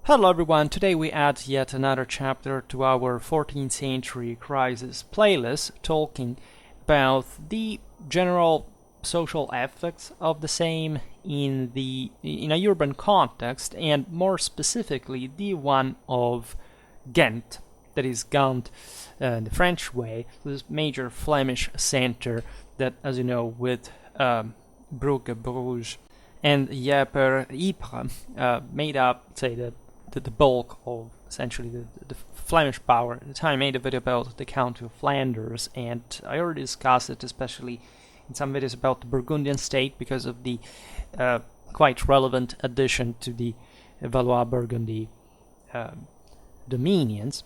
Hello everyone, today we add yet another chapter to our 14th century crisis playlist, talking about the general social effects of the same in a urban context, and more specifically the one of Ghent, that is Ghent the French way, this major Flemish center that, as you know, with Brugge, Bruges, and Ypres made up, say, the bulk of essentially the Flemish power at the time. I made a video about the County of Flanders, and I already discussed it, especially in some videos about the Burgundian state, because of the quite relevant addition to the Valois-Burgundy dominions.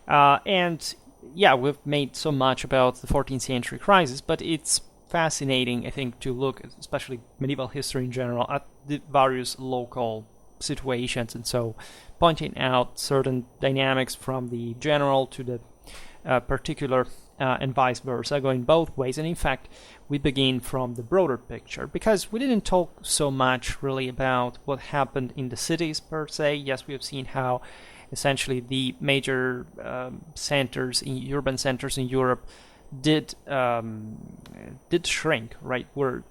And yeah, we've made so much about the 14th century crisis, but it's fascinating, I think, to look, especially medieval history in general, at the various local situations, and so pointing out certain dynamics from the general to the particular, and vice versa, going both ways. And in fact, we begin from the broader picture, because we didn't talk so much really about what happened in the cities per se. Yes, we have seen how essentially the major urban centers in Europe did shrink, right? Were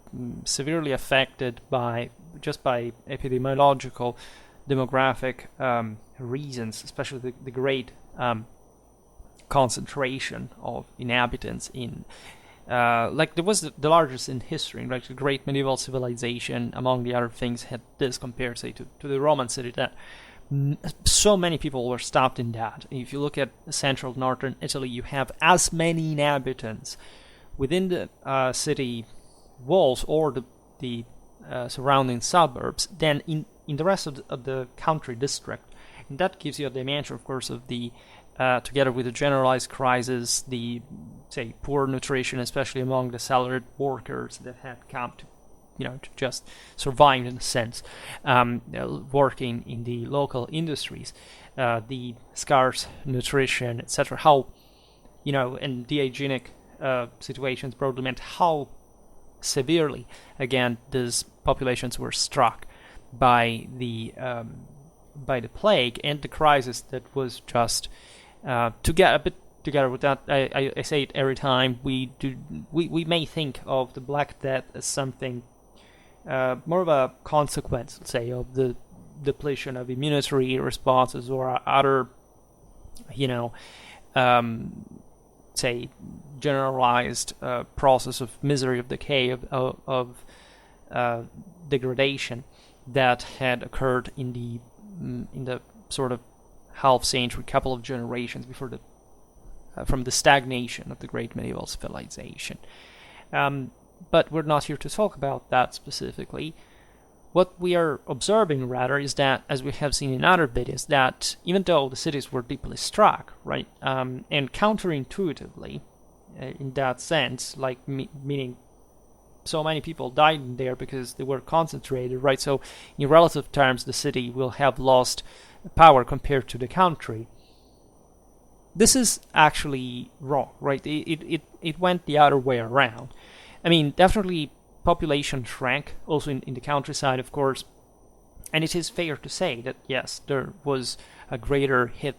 severely affected by epidemiological, demographic reasons, especially the great concentration of inhabitants in there was the largest in history, right? The great medieval civilization, among the other things, had this compared, say, to the Roman city, that so many people were stopped in that. If you look at central northern Italy, you have as many inhabitants within the city walls or the surrounding suburbs than in the rest of the country district. And that gives you a dimension, of course, of the together with the generalized crisis, the, say, poor nutrition, especially among the salaried workers that had come to just survive, in a sense, working in the local industries, the scarce nutrition, etc. How, and the hygienic situations broadly meant how severely, again, these populations were struck by the plague and the crisis that was just to get a bit together with that. I say it every time. We may think of the Black Death as something more of a consequence, let's say, of the depletion of immunity responses or other, say, generalized process of misery, of decay, of degradation that had occurred in the sort of half century, couple of generations before from the stagnation of the great medieval civilization. But we're not here to talk about that specifically. What we are observing, rather, is that, as we have seen in other videos, that even though the cities were deeply struck, right, and counterintuitively, in that sense, like meaning so many people died in there because they were concentrated, right? So in relative terms, the city will have lost power compared to the country. This is actually wrong, right? It went the other way around. I mean, definitely population shrank, also in the countryside, of course, and it is fair to say that, yes, there was a greater hit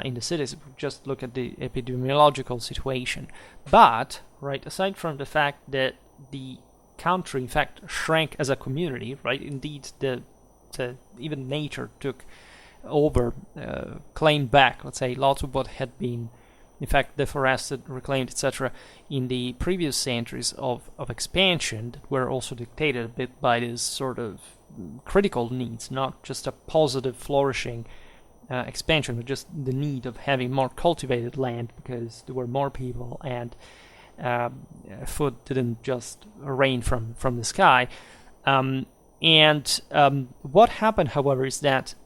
in the cities if we just look at the epidemiological situation. But, right, aside from the fact that the country, in fact, shrank as a community, right, indeed, even nature took over, claimed back, let's say, lots of what had been, in fact, deforested, reclaimed, etc., in the previous centuries of expansion, that were also dictated a bit by this sort of critical needs, not just a positive, flourishing expansion, but just the need of having more cultivated land because there were more people and food didn't just rain from the sky. What happened, however, is that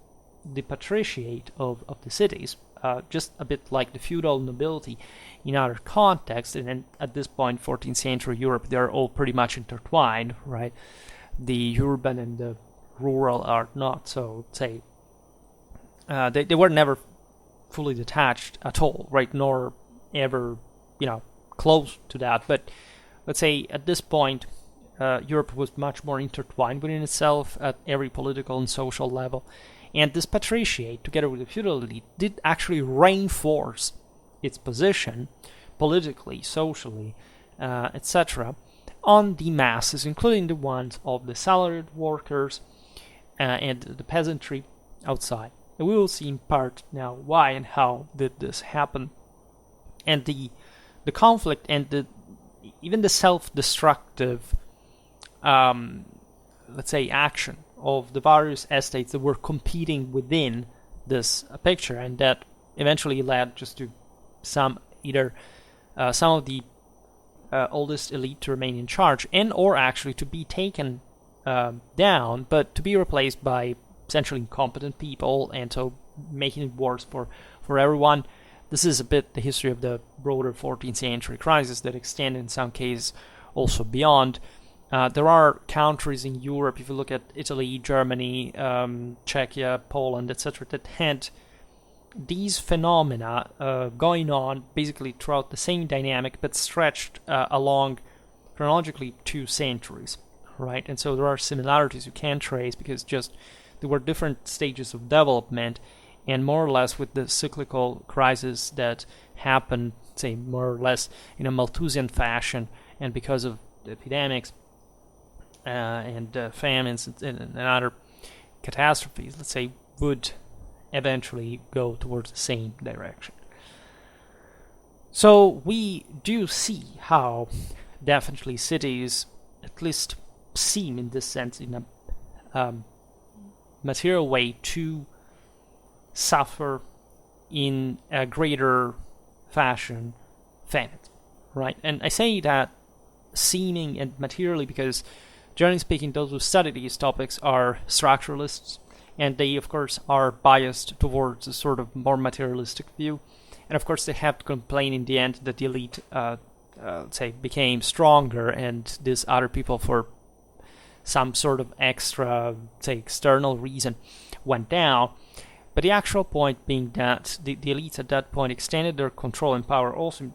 the patriciate of the cities, just a bit like the feudal nobility in other contexts, and then at this point, 14th century Europe, they're all pretty much intertwined, right? The urban and the rural are not, so say, they were never fully detached at all, right? Nor ever, close to that. But let's say at this point, Europe was much more intertwined within itself at every political and social level. And this patriciate, together with the feudal elite, did actually reinforce its position politically, socially, etc., on the masses, including the ones of the salaried workers and the peasantry outside. And we will see in part now why and how did this happen, and the conflict and even the self-destructive, let's say, action of the various estates that were competing within this picture, and that eventually led just to some of the oldest elite to remain in charge, and or actually to be taken down, but to be replaced by essentially incompetent people, and so making it worse for everyone. This is a bit the history of the broader 14th century crisis that extended in some cases also beyond. There are countries in Europe, if you look at Italy, Germany, Czechia, Poland, etc., that had these phenomena going on basically throughout the same dynamic, but stretched along chronologically 2 centuries, right? And so there are similarities you can trace, because just there were different stages of development, and more or less with the cyclical crisis that happened, say, more or less in a Malthusian fashion, and because of epidemics and famines and other catastrophes, let's say, would eventually go towards the same direction. So we do see how definitely cities at least seem, in this sense, in a material way, to suffer in a greater fashion famine, right? And I say that seeming and materially because, generally speaking, those who study these topics are structuralists, and they, of course, are biased towards a sort of more materialistic view. And, of course, they have to complain in the end that the elite, say, became stronger, and these other people, for some sort of extra, say, external reason, went down. But the actual point being that the elites at that point extended their control and power also,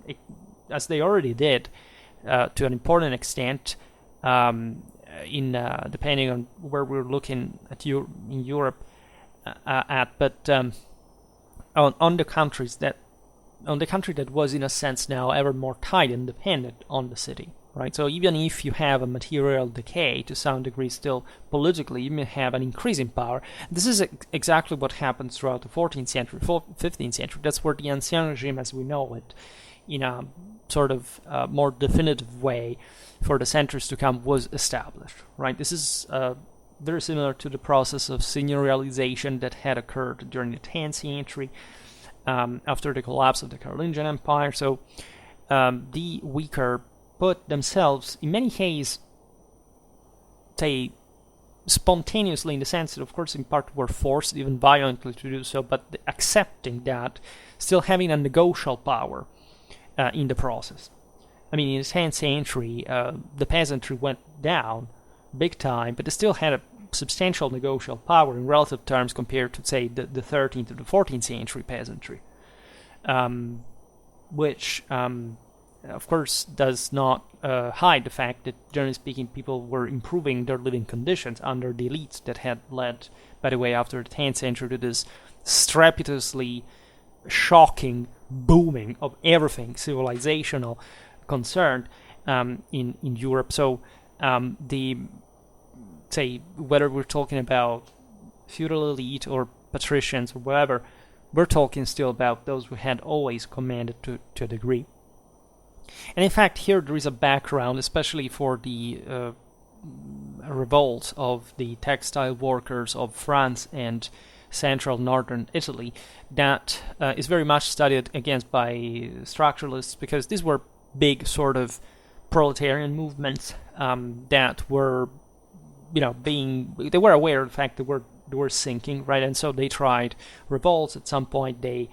as they already did, to an important extent, in depending on where we're looking at in Europe but on the country that was, in a sense, now ever more tied and dependent on the city, right? So even if you have a material decay to some degree, still politically you may have an increase in power. This is exactly what happens throughout the 14th century, 15th century. That's where the Ancien Regime, as we know it, in a sort of more definitive way for the centuries to come, was established, right? This is very similar to the process of seigniorialization that had occurred during the 10th century after the collapse of the Carolingian Empire. So the weaker put themselves, in many cases, say, spontaneously, in the sense that, of course, in part were forced, even violently, to do so, but accepting that, still having a negotiable power in the process. I mean, in the 10th century, the peasantry went down big time, but they still had a substantial negotiable power in relative terms compared to, say, the 13th to the 14th century peasantry, which, of course, does not hide the fact that, generally speaking, people were improving their living conditions under the elites that had led, by the way, after the 10th century, to this strenuously shocking booming of everything civilizational concerned in Europe. So say, whether we're talking about feudal elite or patricians or whatever, we're talking still about those who had always commanded to a degree. And in fact, here there is a background, especially for the revolt of the textile workers of France and central northern Italy, that is very much studied against by structuralists, because these were big sort of proletarian movements that were, they were aware of the fact that they were sinking, right? And so they tried revolts. At some point, they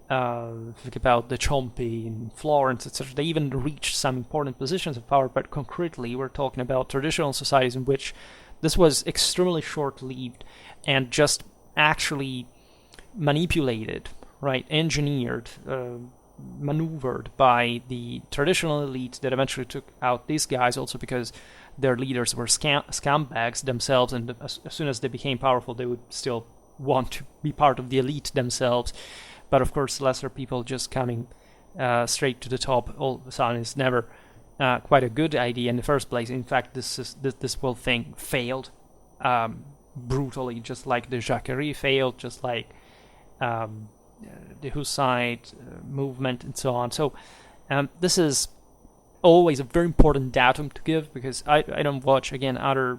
think about the Ciompi in Florence, etc. They even reached some important positions of power, but concretely, we're talking about traditional societies in which this was extremely short-lived and just actually manipulated, right? Engineered, maneuvered by the traditional elite that eventually took out these guys, also because their leaders were scumbags themselves, and as soon as they became powerful, they would still want to be part of the elite themselves. But of course, lesser people just coming straight to the top all of a sudden is never quite a good idea in the first place. In fact, this whole thing failed brutally, just like the Jacquerie failed, just like the Hussite movement and so on. So this is always a very important datum to give, because I don't watch, again, other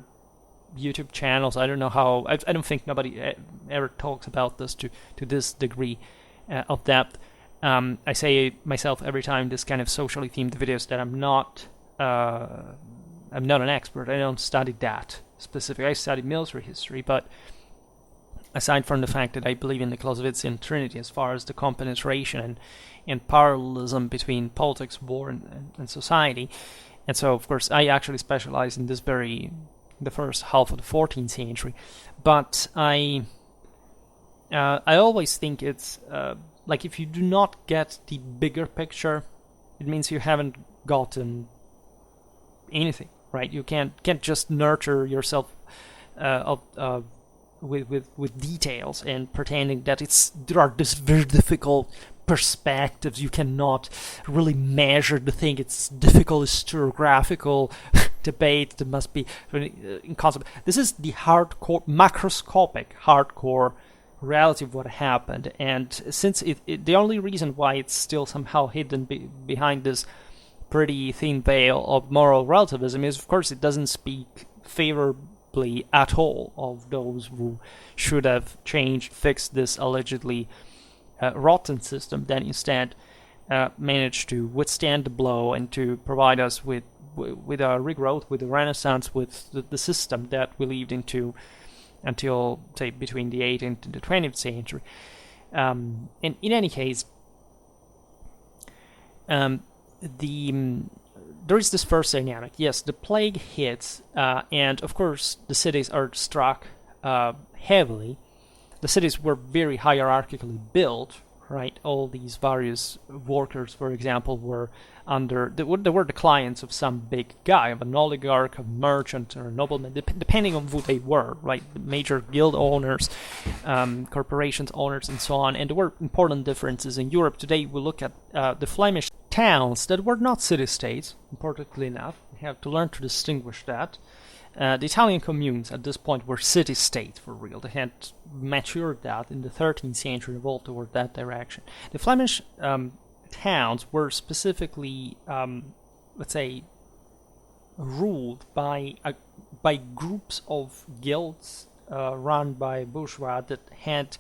YouTube channels. I don't know how, I don't think nobody ever talks about this to this degree of depth. I say myself every time this kind of socially themed videos that I'm not an expert. I don't study that specific. I study military history, but aside from the fact that I believe in the Clausewitzian Trinity as far as the compenetration and parallelism between politics, war, and society, and so of course I actually specialize in this the first half of the 14th century. But I always think it's like, if you do not get the bigger picture, it means you haven't gotten anything, right? You can't just nurture yourself with details and pretending that there are this very difficult perspectives. You cannot really measure the thing. It's difficult historiographical debate that must be in concept. This is the hardcore, macroscopic, hardcore reality of what happened, and since the only reason why it's still somehow hidden behind this pretty thin veil of moral relativism is, of course, it doesn't speak favorably at all of those who should have fixed this allegedly rotten system, that instead managed to withstand the blow and to provide us with a regrowth, with a renaissance, with the system that we lived into until, say, between the 18th and the 20th century. And in any case, there is this first dynamic. Yes, the plague hits, and of course the cities are struck heavily. The cities were very hierarchically built, right? All these various workers, for example, were they were the clients of some big guy, of an oligarch, a merchant, or a nobleman, depending on who they were, right? The major guild owners, corporations owners, and so on. And there were important differences in Europe. Today we look at the Flemish towns that were not city-states, importantly enough. We have to learn to distinguish that. The Italian communes at this point were city-states for real. They had matured that in the 13th century, evolved toward that direction. The Flemish towns were specifically, let's say, ruled by groups of guilds run by bourgeois that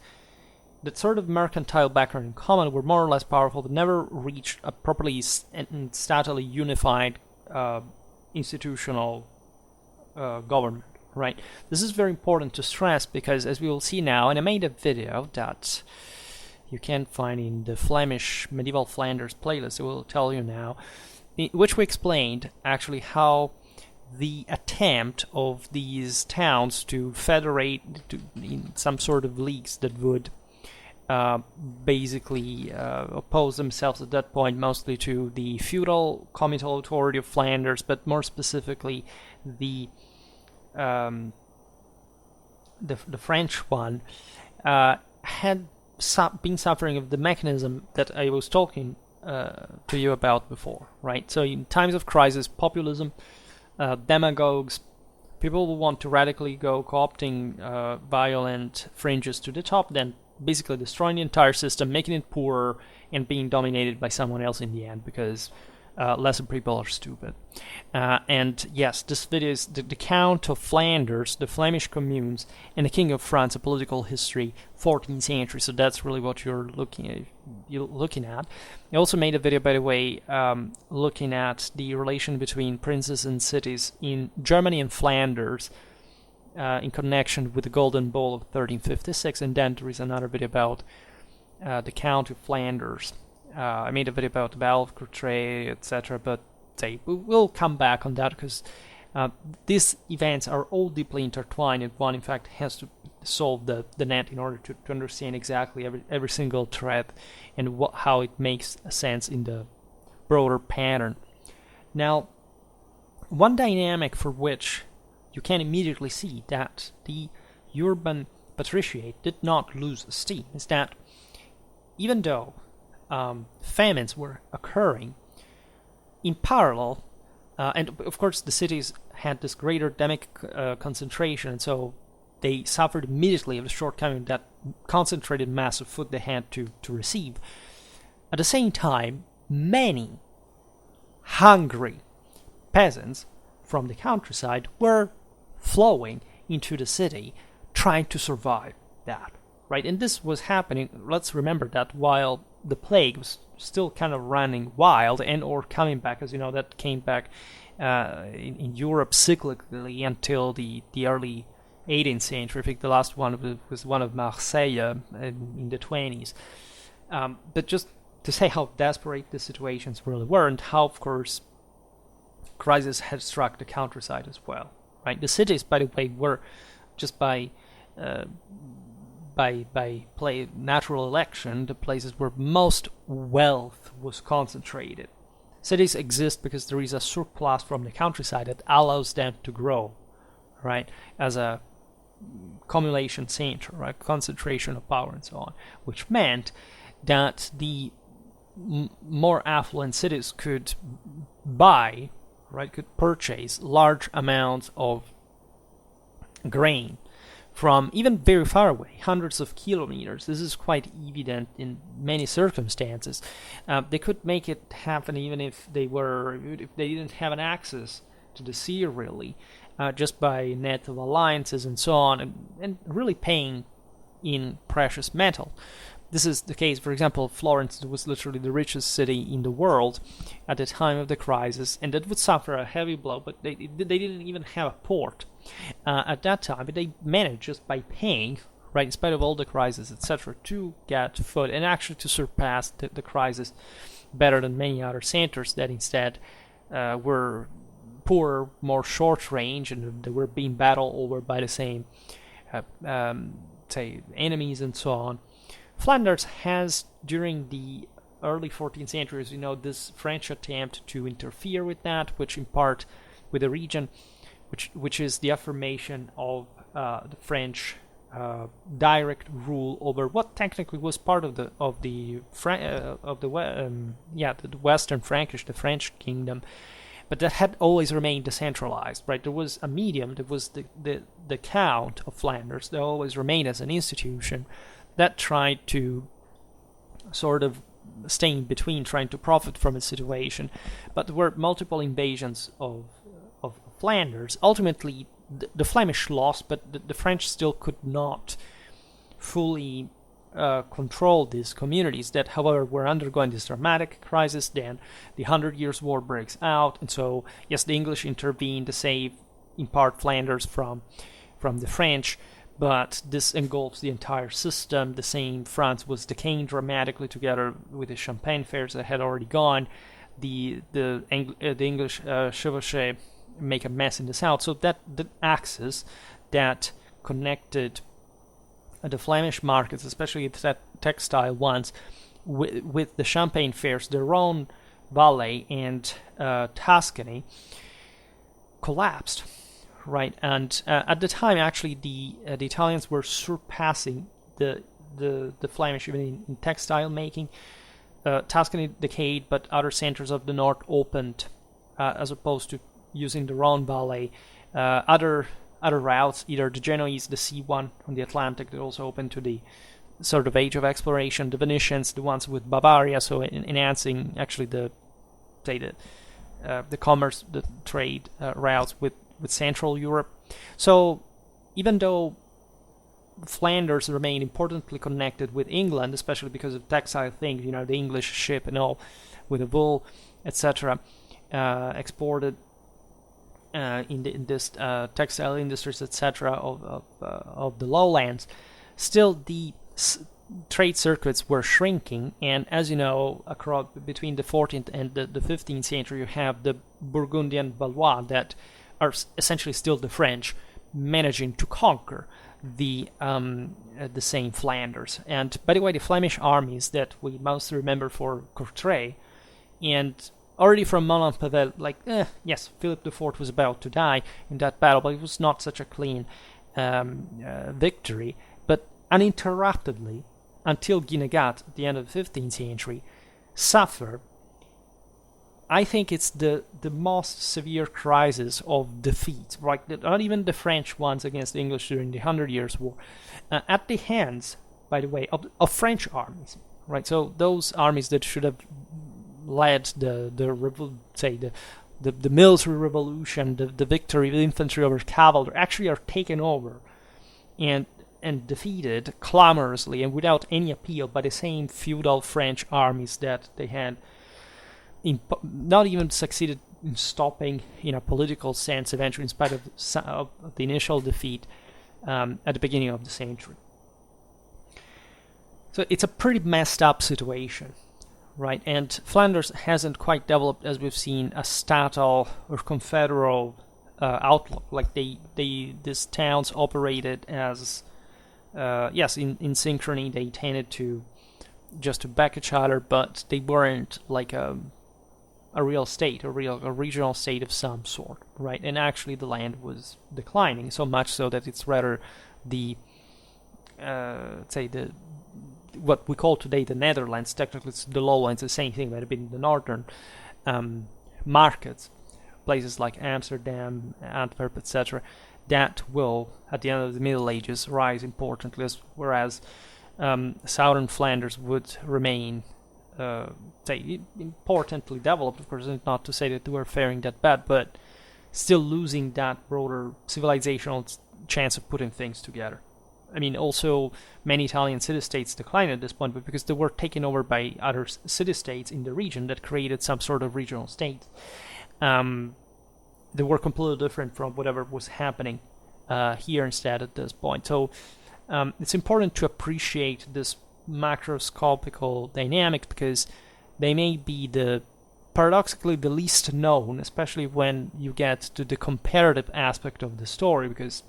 sort of mercantile background in common, were more or less powerful, but never reached a properly and statally unified institutional government, right? This is very important to stress, because as we will see now, and I made a video that you can find in the Flemish Medieval Flanders playlist, I will tell you now, in which we explained actually how the attempt of these towns to federate in some sort of leagues that would basically oppose themselves at that point mostly to the feudal comital authority of Flanders, but more specifically the French one, had been suffering of the mechanism that I was talking to you about before, right? So in times of crisis, populism, demagogues, people who want to radically go co-opting violent fringes to the top, then basically destroying the entire system, making it poorer, and being dominated by someone else in the end, because lesser people are stupid. And yes, this video is the Count of Flanders, the Flemish communes, and the King of France, a political history, 14th century. So that's really what you're looking at. I also made a video, by the way, looking at the relation between princes and cities in Germany and Flanders, in connection with the Golden Bowl of 1356, and then there is another video about the Count of Flanders. I made a video about the Battle of Courtrai, etc., but we'll come back on that, because these events are all deeply intertwined, and one, in fact, has to solve the net in order to understand exactly every single thread and how it makes sense in the broader pattern. Now, one dynamic for which you can immediately see that the urban patriciate did not lose steam is that even though famines were occurring in parallel, and of course the cities had this greater demic concentration, and so they suffered immediately of the shortcoming that concentrated mass of food they had to receive. At the same time, many hungry peasants from the countryside were flowing into the city, trying to survive that, right? And this was happening, let's remember that while the plague was still kind of running wild and or coming back, as you know, that came back in Europe cyclically until the early 18th century. I think the last one was one of Marseille in the 20s. But just to say how desperate the situations really were, and how, of course, crisis had struck the countryside as well. Right, the cities, by the way, were just by natural election the places where most wealth was concentrated. Cities exist because there is a surplus from the countryside that allows them to grow, right, as a accumulation center, right, concentration of power and so on, which meant that the more affluent cities could buy, right, could purchase large amounts of grain from even very far away, hundreds of kilometers. This is quite evident in many circumstances. They could make it happen even if they didn't have an access to the sea, really, just by net of alliances and so on, and really paying in precious metal. This is the case, for example, Florence was literally the richest city in the world at the time of the crisis, and that would suffer a heavy blow, but they didn't even have a port at that time, but they managed just by paying, right, in spite of all the crisis, etc., to get food, and actually to surpass the crisis better than many other centers that instead were poorer, more short range, and they were being battled over by the same, say, enemies and so on. Flanders has, during the early 14th century, as you know, this French attempt to interfere with that, which in part with the region, which is the affirmation of the French direct rule over what technically was part of the Western Frankish, the French kingdom, but that had always remained decentralized, right? There was a medium, there was the Count of Flanders, that always remained as an institution that tried to sort of stay in between, trying to profit from a situation. But there were multiple invasions of Flanders. Ultimately, the Flemish lost, but the French still could not fully control these communities that, however, were undergoing this dramatic crisis. Then the 100 Years' War breaks out, and so, yes, the English intervened to save, in part, Flanders from the French, but this engulfs the entire system. The same France was decaying dramatically together with the Champagne fairs that had already gone. The English chevauchés make a mess in the south. So that the axis that connected the Flemish markets, especially the textile ones, with the Champagne fairs, the Rhone Valley and Tuscany, collapsed. Right, and at the time, actually, the Italians were surpassing the Flemish even in textile making. Tuscany decayed, but other centers of the north opened, as opposed to using the Rhone Valley. Other routes, either the Genoese, the sea one on the Atlantic, that also opened to the sort of age of exploration. The Venetians, the ones with Bavaria, so enhancing actually the commerce, the trade routes with Central Europe. So even though Flanders remained importantly connected with England, especially because of textile things, you know, the English ship and all, with the wool, etc., exported in this textile industries, etc., of the lowlands, still the trade circuits were shrinking, and as you know, across between the 14th and the 15th century, you have the Burgundian Valois that are essentially still the French managing to conquer the same Flanders. And by the way, the Flemish armies that we most remember for Courtrai, and already from Mons-en-Pevele, yes, Philip IV was about to die in that battle, but it was not such a clean victory. But uninterruptedly until Guinevere at the end of the 15th century suffer. I think it's the most severe crisis of defeat, right? Not even the French ones against the English during the 100 Years' War, at the hands, by the way, of French armies, right? So those armies that should have led the military revolution, the victory of infantry over cavalry, actually are taken over and defeated clamorously and without any appeal by the same feudal French armies that they had not even succeeded in stopping in a political sense eventually, in spite of the initial defeat at the beginning of the century. So it's a pretty messed up situation, right? And Flanders hasn't quite developed, as we've seen, a statal or confederal outlook. Like these towns operated as yes, in synchrony. They tended to just to back each other, but they weren't like a real state, a regional state of some sort, right? And actually the land was declining, so much so that it's rather the what we call today the Netherlands. Technically it's the lowlands, the same thing, that have been the northern markets, places like Amsterdam, Antwerp, etc., that will, at the end of the Middle Ages, rise importantly, whereas southern Flanders would remain importantly developed. Of course, not to say that they were faring that bad, but still losing that broader civilizational chance of putting things together. I mean, also many Italian city-states declined at this point, but because they were taken over by other city-states in the region that created some sort of regional state. They were completely different from whatever was happening here instead at this point. So it's important to appreciate this macroscopical dynamic, because they may be paradoxically the least known, especially when you get to the comparative aspect of the story, because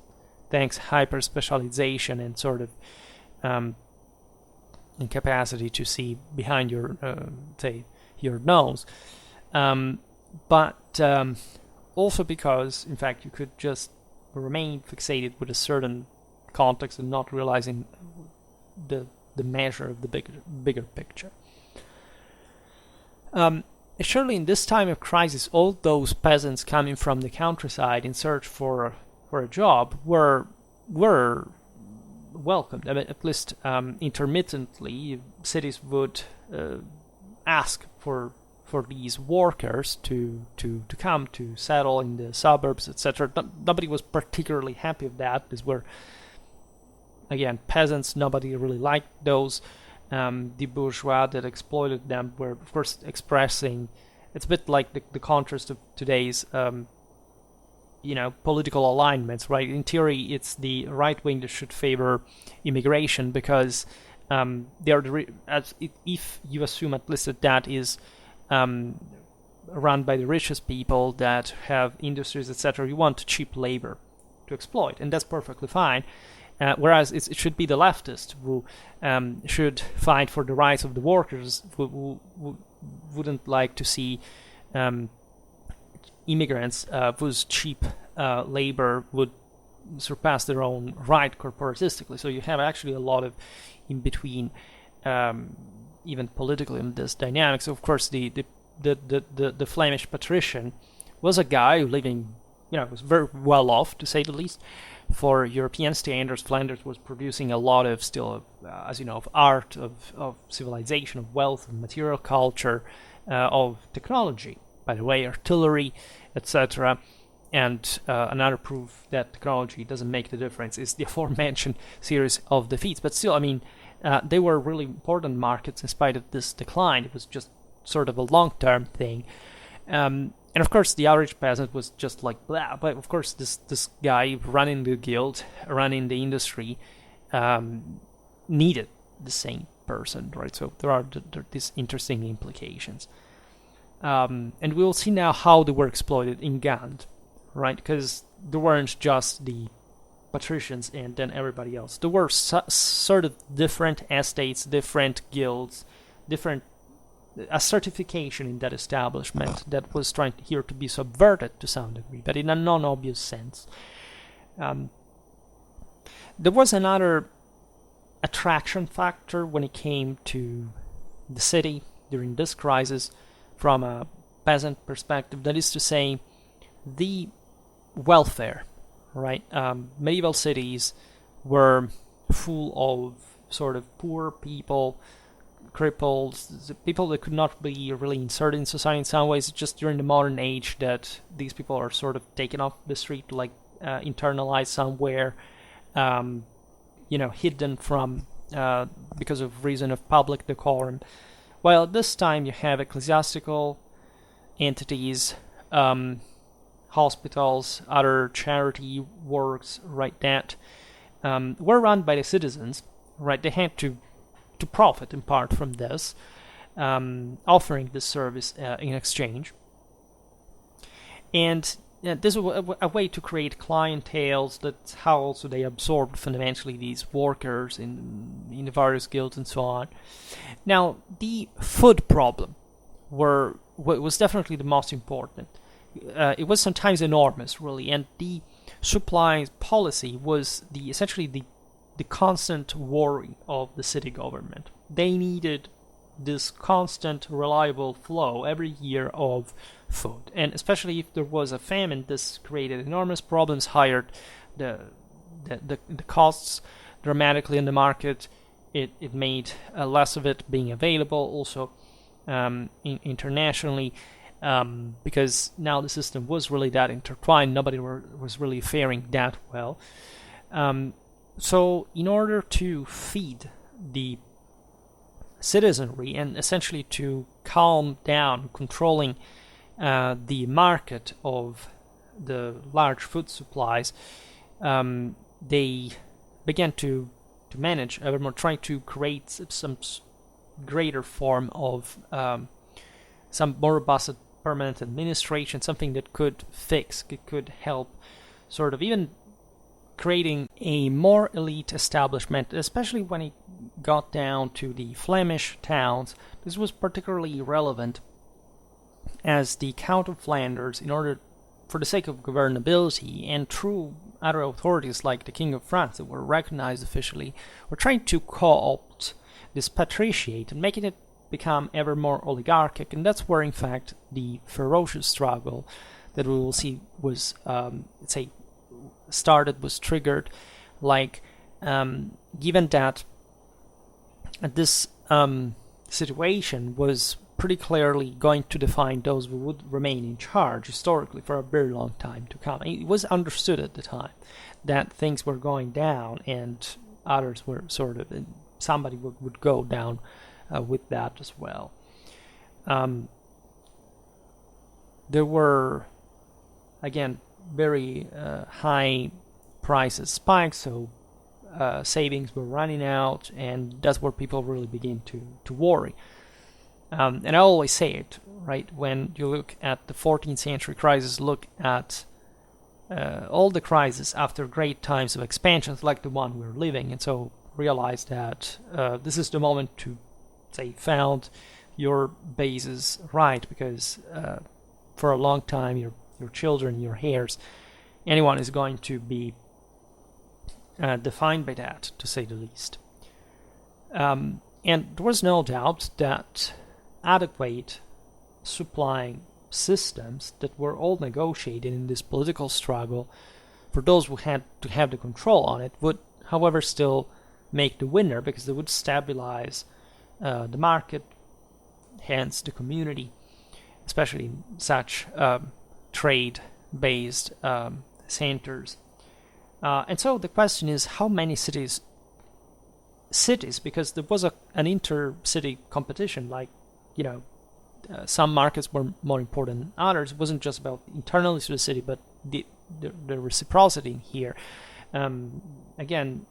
thanks hyper specialization and sort of incapacity to see behind your your nose, but also because in fact you could just remain fixated with a certain context and not realizing the measure of the bigger picture. Surely in this time of crisis, all those peasants coming from the countryside in search for a job were welcomed. I mean, at least intermittently, cities would ask for these workers to come to settle in the suburbs, etc. Nobody was particularly happy with that. These were, again, peasants. Nobody really liked those. The bourgeois that exploited them were, of course, expressing. It's a bit like the contrast of today's, political alignments, right? In theory, it's the right wing that should favor immigration because they are if you assume at least that is run by the richest people that have industries, etc. You want cheap labor to exploit, and that's perfectly fine. Whereas it should be the leftists who should fight for the rights of the workers, who wouldn't like to see immigrants whose cheap labor would surpass their own right corporatistically. So you have actually a lot of in between, even politically, in this dynamic. So of course the Flemish patrician was a guy who living, was very well off, to say the least. For European standards, Flanders was producing a lot of still, as you know, of art, of civilization, of wealth, of material culture, of technology, by the way, artillery, etc. And another proof that technology doesn't make the difference is the aforementioned series of defeats. But still, I mean, they were really important markets in spite of this decline. It was just sort of a long-term thing. And of course, the average peasant was just like blah. But of course, this guy running the guild, running the industry, needed the same person, right? So there are these interesting implications. And we will see now how they were exploited in Ghent, right? Because there weren't just the patricians and then everybody else. There were sort of different estates, different guilds, a certification in that establishment that was trying here to be subverted to some degree, but in a non-obvious sense. There was another attraction factor when it came to the city during this crisis from a peasant perspective. That is to say, the welfare, right? Medieval cities were full of sort of poor people, cripples, people that could not be really inserted in society in some ways. It's just during the modern age that these people are sort of taken off the street, like internalized somewhere, hidden from because of reason of public decorum. While at this time you have ecclesiastical entities, hospitals, other charity works, right, that were run by the citizens, right? They had to profit in part from this, offering this service in exchange. And this was a way to create clienteles. That's how also they absorbed fundamentally these workers in the various guilds and so on. Now, the food problem was definitely the most important. It was sometimes enormous, really, and the supply policy was essentially the constant worry of the city government. They needed this constant, reliable flow every year of food, and especially if there was a famine, this created enormous problems, hired the costs dramatically in the market. It made less of it being available also internationally, because now the system was really that intertwined. Nobody was really faring that well. So in order to feed the citizenry and essentially to calm down, controlling the market of the large food supplies, they began to manage ever more, trying to create some greater form of some more robust permanent administration, something that could fix, it could help sort of even creating a more elite establishment, especially when it got down to the Flemish towns. This was particularly relevant as the Count of Flanders, in order, for the sake of governability and through other authorities like the King of France that were recognized officially, were trying to co-opt this patriciate and making it become ever more oligarchic. And that's where, in fact, the ferocious struggle that we will see was, was triggered, like, given that this situation was pretty clearly going to define those who would remain in charge historically for a very long time to come. It was understood at the time that things were going down, and others were sort of, somebody would go down with that as well. There were, again, very high prices spikes, so savings were running out, and that's where people really begin to worry. And I always say it, right, when you look at the 14th century crisis, look at all the crises after great times of expansions like the one we're living, and so realize that this is the moment to, say, found your bases right, because for a long time your children, your heirs, anyone is going to be defined by that, to say the least. And there was no doubt that adequate supplying systems that were all negotiated in this political struggle for those who had to have the control on it would, however, still make the winner, because they would stabilize the market, hence the community, especially in such trade-based centers. And so the question is, how many cities, because there was an inter-city competition, like, some markets were more important than others. It wasn't just about internally to the city, but the reciprocity here. Again,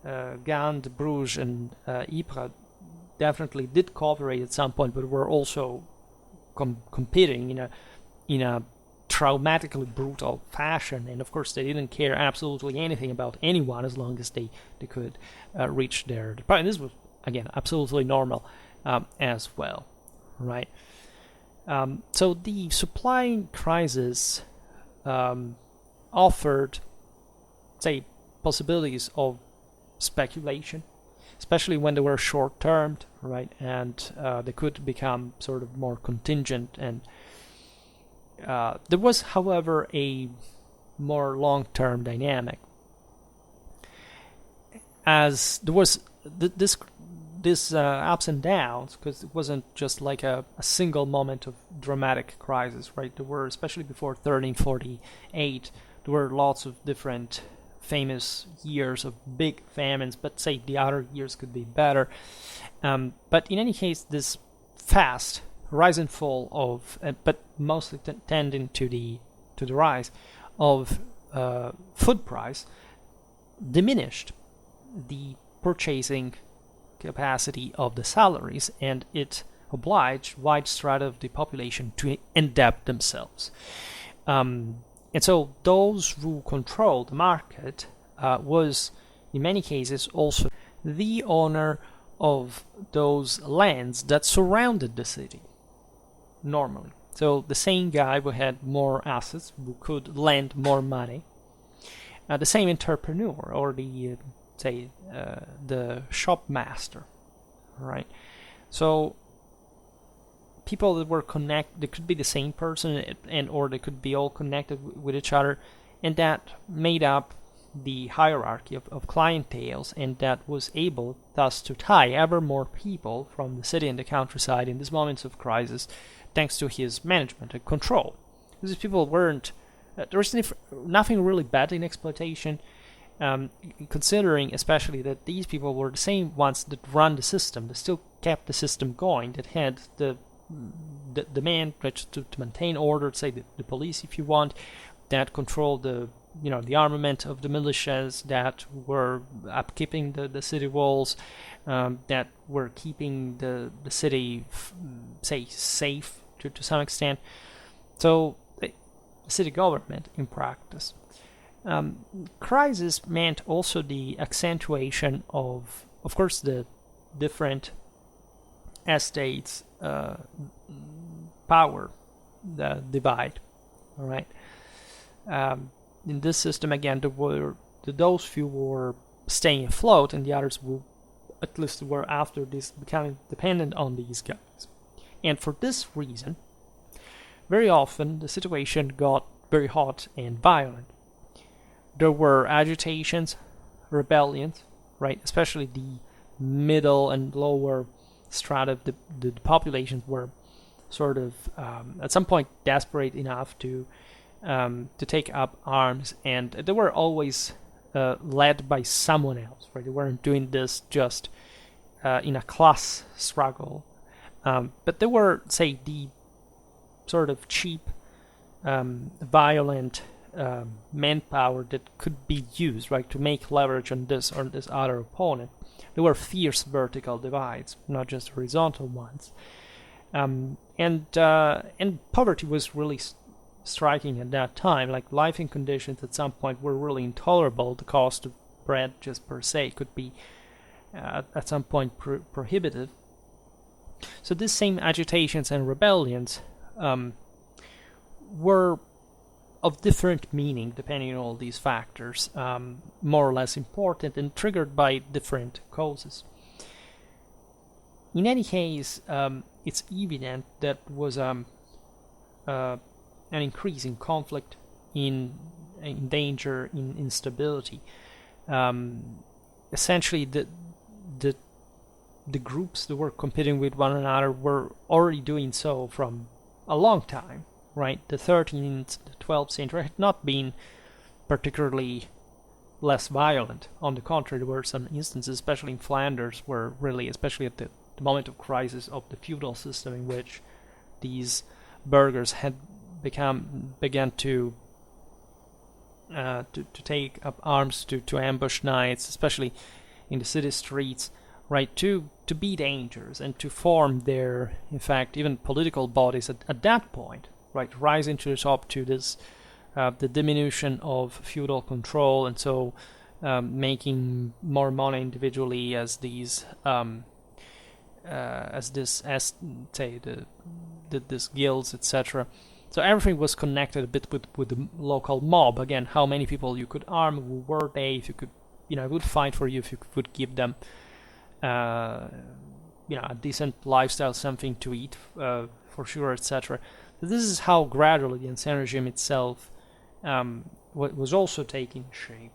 Ghent, Bruges, and Ypres definitely did cooperate at some point, but were also competing in a traumatically brutal fashion. And of course, they didn't care absolutely anything about anyone as long as they could reach their point. This was, again, absolutely normal as well, right? So the supply crisis offered, say, possibilities of speculation, especially when they were short-termed, right? And they could become sort of more contingent. And there was, however, a more long-term dynamic, as there was this ups and downs, because it wasn't just like a single moment of dramatic crisis, right? There were, especially before 1348, there were lots of different famous years of big famines, but say the other years could be better. But in any case, this fast rise and fall of, but mostly tending to the rise of food price, diminished the purchasing capacity of the salaries, and it obliged wide strata of the population to endebt themselves. And so those who controlled the market was, in many cases, also the owner of those lands that surrounded the city, normally. So the same guy who had more assets, who could lend more money, the same entrepreneur, or the the shop master, right? So people that were connected, they could be the same person, and or they could be all connected with each other, and that made up the hierarchy of clienteles, and that was able thus to tie ever more people from the city and the countryside in these moments of crisis, thanks to his management and control. These people weren't, there was nothing really bad in exploitation, considering especially that these people were the same ones that run the system, that still kept the system going, that had the man to maintain order, say the police if you want, that controlled the armament of the militias, that were upkeeping the city walls, that were keeping the city safe to some extent. So the city government in practice. Crisis meant also the accentuation of course, the different estates power divide. All right. In this system, again, there were those few were staying afloat, and the others who, at least, were after this becoming dependent on these guys. And for this reason, very often the situation got very hot and violent. There were agitations, rebellions, right? Especially the middle and lower strata of the populations were sort of at some point desperate enough to take up arms, and they were always led by someone else, right? They weren't doing this just in a class struggle, but they were, say, the sort of cheap, violent manpower that could be used, right, to make leverage on this or this other opponent. There were fierce vertical divides, not just horizontal ones, and poverty was really striking at that time. Like, living conditions at some point were really intolerable. The cost of bread just per se could be at some point prohibitive. So these same agitations and rebellions were of different meaning depending on all these factors, more or less important, and triggered by different causes. In any case, it's evident that was an increase in conflict, in danger, in instability. Essentially, the groups that were competing with one another were already doing so from a long time, right? The 13th, the 12th century had not been particularly less violent. On the contrary, there were some instances, especially in Flanders, where really, especially at the moment of crisis of the feudal system, in which these burghers had began to take up arms to ambush knights, especially in the city streets, right, to be dangerous and to form their, in fact, even political bodies at that point, right, rising to the top to this the diminution of feudal control, and so making more money individually as these this guilds, etc. So everything was connected a bit with the local mob. Again, how many people you could arm, who were they, if you could, would fight for you if you could give them a decent lifestyle, something to eat, for sure, etc. This is how gradually the ancien regime itself was also taking shape,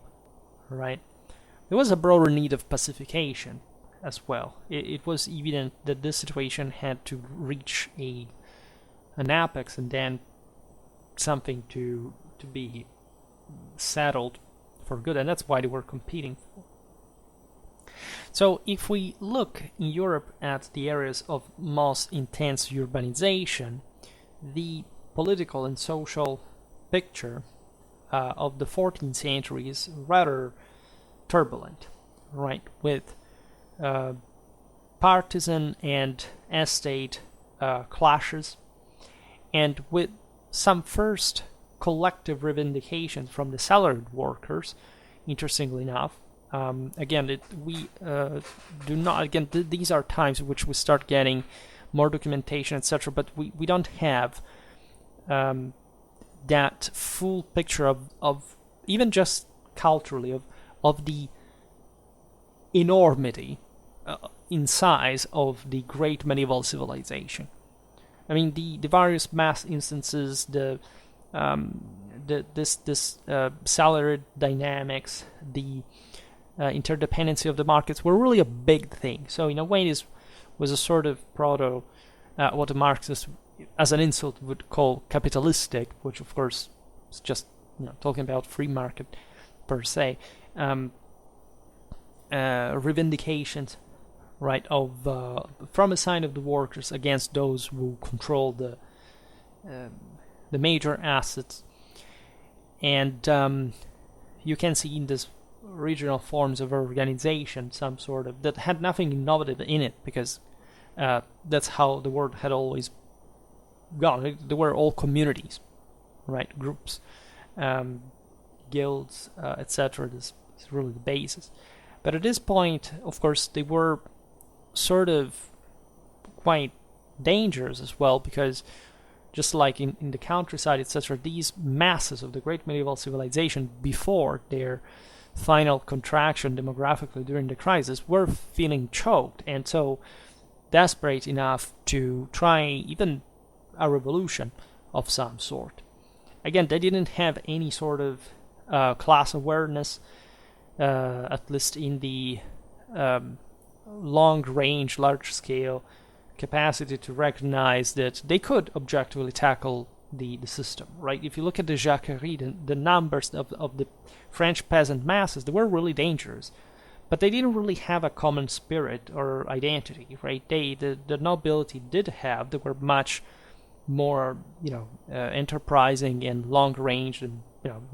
right? There was a broader need of pacification as well. It was evident that this situation had to reach an apex and then something to be settled for good, and that's why they were competing for. So if we look in Europe at the areas of most intense urbanization, the political and social picture of the 14th century is rather turbulent, right? With partisan and estate clashes, and with some first collective reivindications from the salaried workers, interestingly enough. Again, we do not. Again, these are times in which we start getting more documentation, etc. But we don't have that full picture of even just culturally of the enormity in size of the great medieval civilization. I mean, the various mass instances, this salaried dynamics, the interdependency of the markets were really a big thing. So in a way, this was a sort of proto, what the Marxists, as an insult, would call capitalistic, which of course is just talking about free market per se. Reivindications, right, of from a side of the workers against those who control the major assets, and you can see in this regional forms of organization some sort of that had nothing innovative in it, because that's how the world had always gone. They were all communities, right, groups, guilds, etc. This is really the basis. But at this point, of course, they were sort of quite dangerous as well, because just like in the countryside, etc., these masses of the great medieval civilization before their final contraction demographically during the crisis were feeling choked, and so desperate enough to try even a revolution of some sort. Again, they didn't have any sort of class awareness, at least in the long-range, large-scale capacity to recognize that they could objectively tackle the system, right? If you look at the Jacquerie, the numbers of the French peasant masses, they were really dangerous, but they didn't really have a common spirit or identity, right? The nobility did have, they were much more, enterprising and long-range and,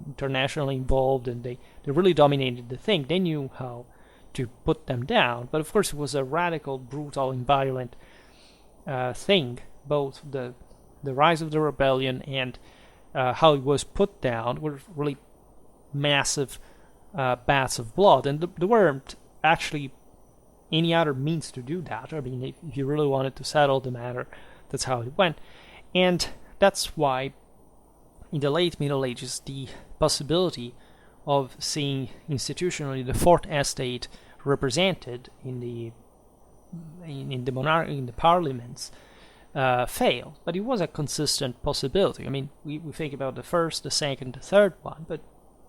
internationally involved, and they really dominated the thing. They knew how to put them down, but of course it was a radical, brutal, and violent thing, both the rise of the rebellion and how it was put down were really massive baths of blood, and there weren't actually any other means to do that. I mean, if you really wanted to settle the matter, that's how it went. And that's why in the late Middle Ages the possibility of seeing institutionally the Fourth Estate represented in the monarchy, in the parliaments, failed, but it was a consistent possibility. I mean, we think about the first, the second, the third one, but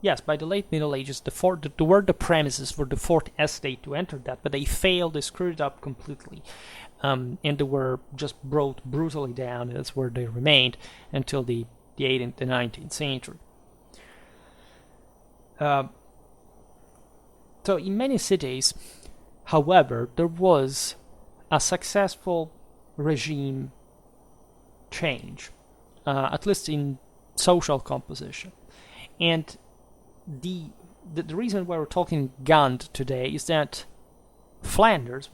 yes, by the late Middle Ages, there were the premises for the Fourth Estate to enter that, but they failed, they screwed it up completely, and they were just brought brutally down, and that's where they remained until the 18th, the 19th century. So in many cities, however, there was a successful regime change, at least in social composition. And the reason why we're talking Ghent today is that Flanders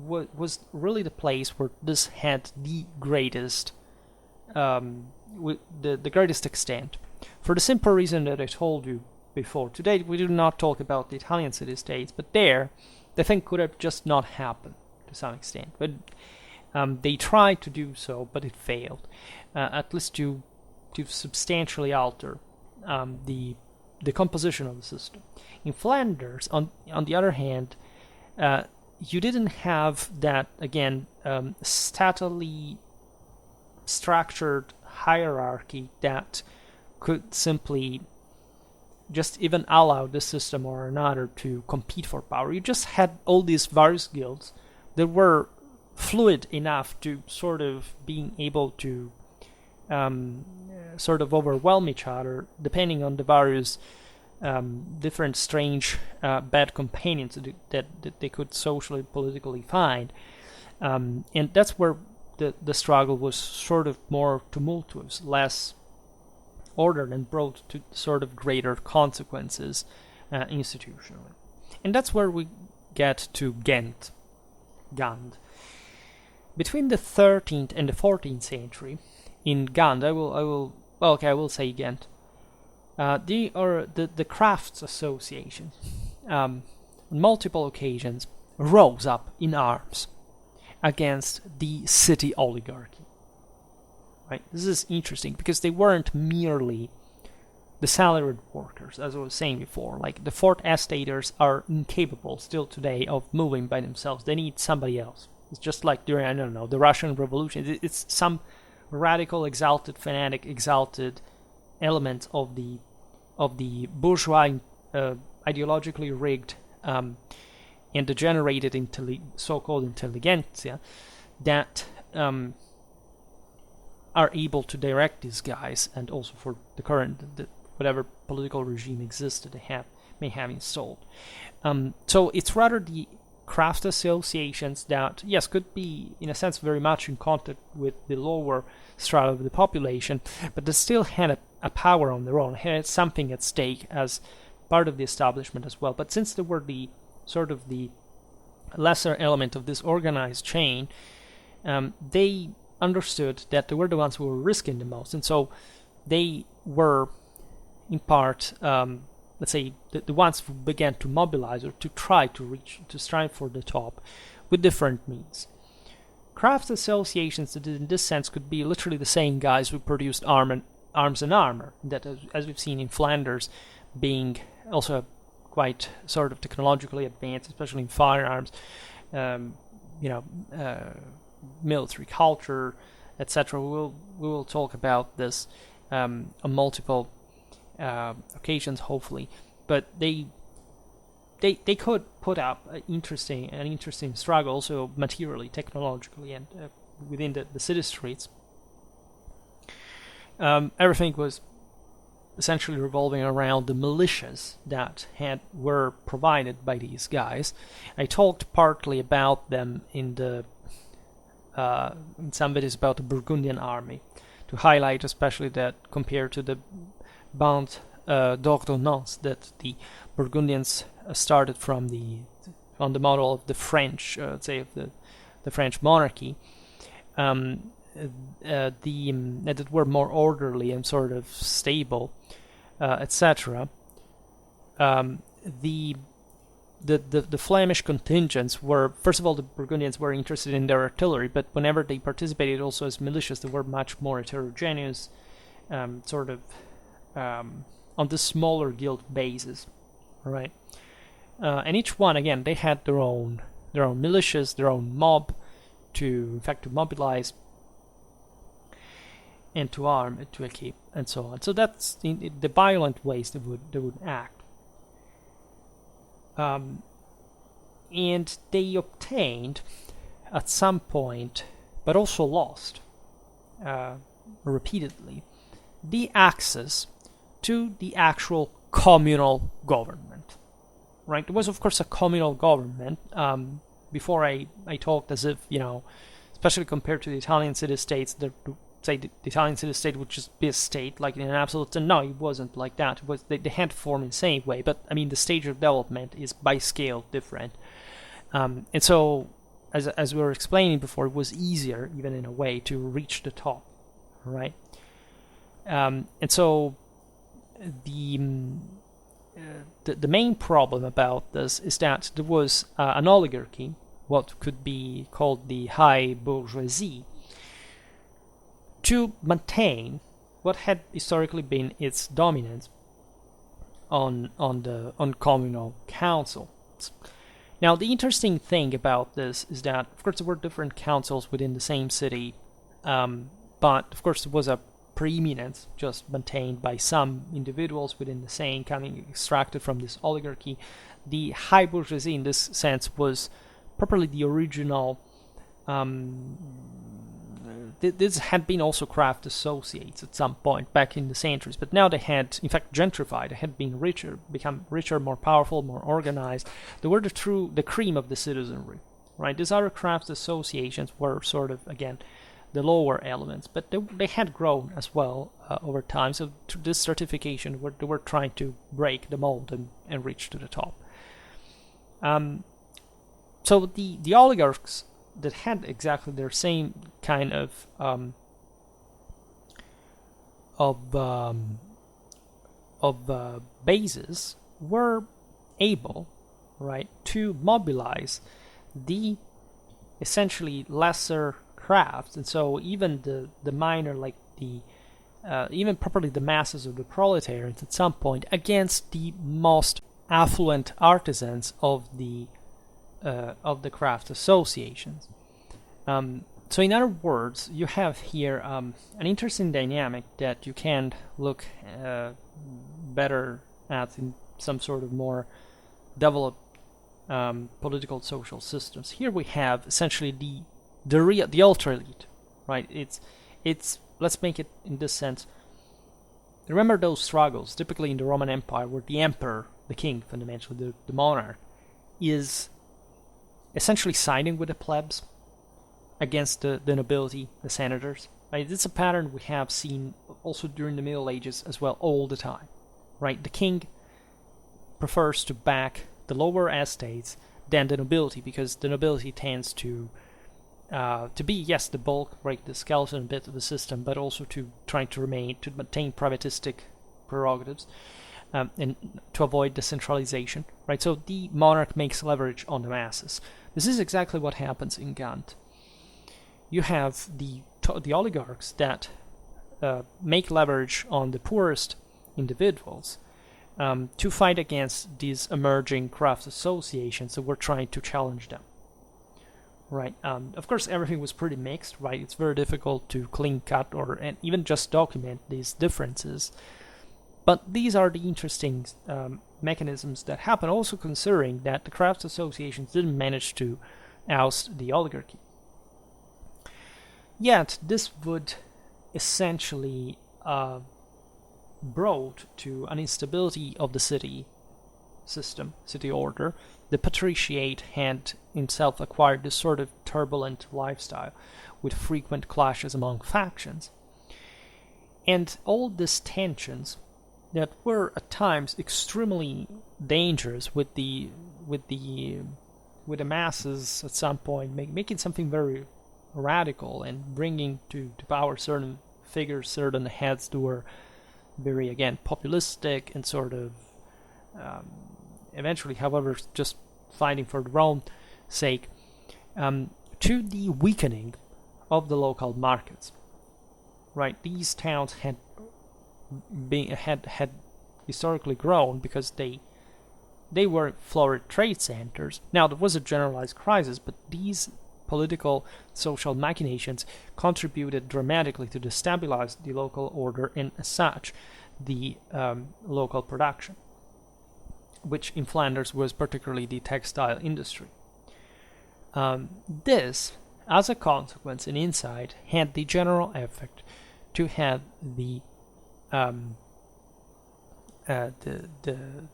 was really the place where this had the greatest, the greatest extent. For the simple reason that I told you before. Today we do not talk about the Italian city-states, but there the thing could have just not happened to some extent. But they tried to do so, but it failed, at least to substantially alter the composition of the system. In Flanders, on the other hand, you didn't have that, again, statally structured hierarchy that could simply just even allow this system or another to compete for power. You just had all these various guilds that were fluid enough to sort of being able to sort of overwhelm each other depending on the various different strange bad companions that they could socially, politically find. And that's where the struggle was sort of more tumultuous, less ordered, and brought to sort of greater consequences institutionally. And that's where we get to Ghent. Between the 13th and the 14th century, in Ghent, I will say Ghent. The crafts association, on multiple occasions, rose up in arms against the city oligarchy. Right? This is interesting because they weren't merely the salaried workers, as I was saying before. Like, the Fort Estaters are incapable still today of moving by themselves. They need somebody else. It's just like during, I don't know, the Russian Revolution. It's some radical, exalted, fanatic, exalted element of the bourgeois, ideologically rigged and degenerated so-called intelligentsia that are able to direct these guys, and also for the current, whatever political regime exists that they may have installed. So it's rather the craft associations that, yes, could be in a sense very much in contact with the lower strata of the population, but they still had a power on their own, had something at stake as part of the establishment as well. But since they were the sort of the lesser element of this organized chain, they understood that they were the ones who were risking the most, and so they were in part, let's say, the ones who began to mobilize or to try to strive for the top with different means. Craft associations that in this sense could be literally the same guys who produced arms and armor, that as we've seen in Flanders, being also quite sort of technologically advanced, especially in firearms, military culture, etc. We will talk about this on multiple occasions, hopefully. But they could put up an interesting struggle, also materially, technologically, and within the city streets. Everything was essentially revolving around the militias that were provided by these guys. I talked partly about them in some videos about the Burgundian army, to highlight especially that compared to the Bande d'Ordonnance, that the Burgundians started on the model of the French, say of the French monarchy, that were more orderly and sort of stable, etc. The Flemish contingents were, first of all, the Burgundians were interested in their artillery, but whenever they participated also as militias, they were much more heterogeneous, sort of on the smaller guild basis, right? And each one, again, they had their own militias, their own mob to mobilize and to arm, to equip, and so on. So that's the violent ways they would act. And they obtained at some point, but also lost repeatedly, the access to the actual communal government. Right? There was, of course, a communal government. Before I talked as if, especially compared to the Italian city-states, the Italian city-state would just be a state, like in an absolute sense. No, it wasn't like that. It was, they had to form in the same way, but I mean the stage of development is by scale different. And so, as we were explaining before, it was easier, even in a way, to reach the top, right? And so the main problem about this is that there was an oligarchy, what could be called the high bourgeoisie, to maintain what had historically been its dominance on communal councils. Now, the interesting thing about this is that, of course, there were different councils within the same city, but, of course, there was a preeminence just maintained by some individuals within the same, coming extracted from this oligarchy. The high bourgeoisie, in this sense, was properly the original. This had been also craft associates at some point back in the centuries, but now they had, in fact, gentrified. They had been richer, become richer, more powerful, more organized. They were the cream of the citizenry, right? These other craft associations were sort of, again, the lower elements, but they had grown as well over time. So through this certification, they were trying to break the mold and reach to the top. So the oligarchs that had exactly their same kind of bases were able, right, to mobilize the essentially lesser crafts, and so even the minor, like the even properly the masses of the proletariat at some point, against the most affluent artisans of the craft associations. So in other words, you have here an interesting dynamic that you can look better at in some sort of more developed political social systems. Here we have essentially the ultra elite, right? It's let's make it in this sense. Remember those struggles, typically in the Roman Empire, where the emperor, the king, fundamentally the monarch, is essentially siding with the plebs against the nobility, the senators. Right? It's a pattern we have seen also during the Middle Ages as well, all the time. Right? The king prefers to back the lower estates than the nobility, because the nobility tends to be, yes, the bulk, right, the skeleton bit of the system, but also to trying to maintain privatistic prerogatives and to avoid decentralization, right? So the monarch makes leverage on the masses. This is exactly what happens in Ghent. You have the oligarchs that make leverage on the poorest individuals to fight against these emerging craft associations that were trying to challenge them. Right. Of course, everything was pretty mixed. Right. It's very difficult to clean cut and even just document these differences. But these are the interesting mechanisms that happen. Also, considering that the crafts associations didn't manage to oust the oligarchy. Yet, this would essentially brought to an instability of the city system, city order. The patriciate had himself acquired this sort of turbulent lifestyle with frequent clashes among factions. And all these tensions that were at times extremely dangerous with the masses at some point, making something very radical and bringing to power certain figures, certain heads that were very, again, populistic and sort of eventually, however, just fighting for their own sake, to the weakening of the local markets. Right, these towns had historically grown because they were florid trade centers. Now there was a generalized crisis, but these political social machinations contributed dramatically to destabilize the local order and, as such, the local production, which in Flanders was particularly the textile industry. This, as a consequence and insight, had the general effect to have the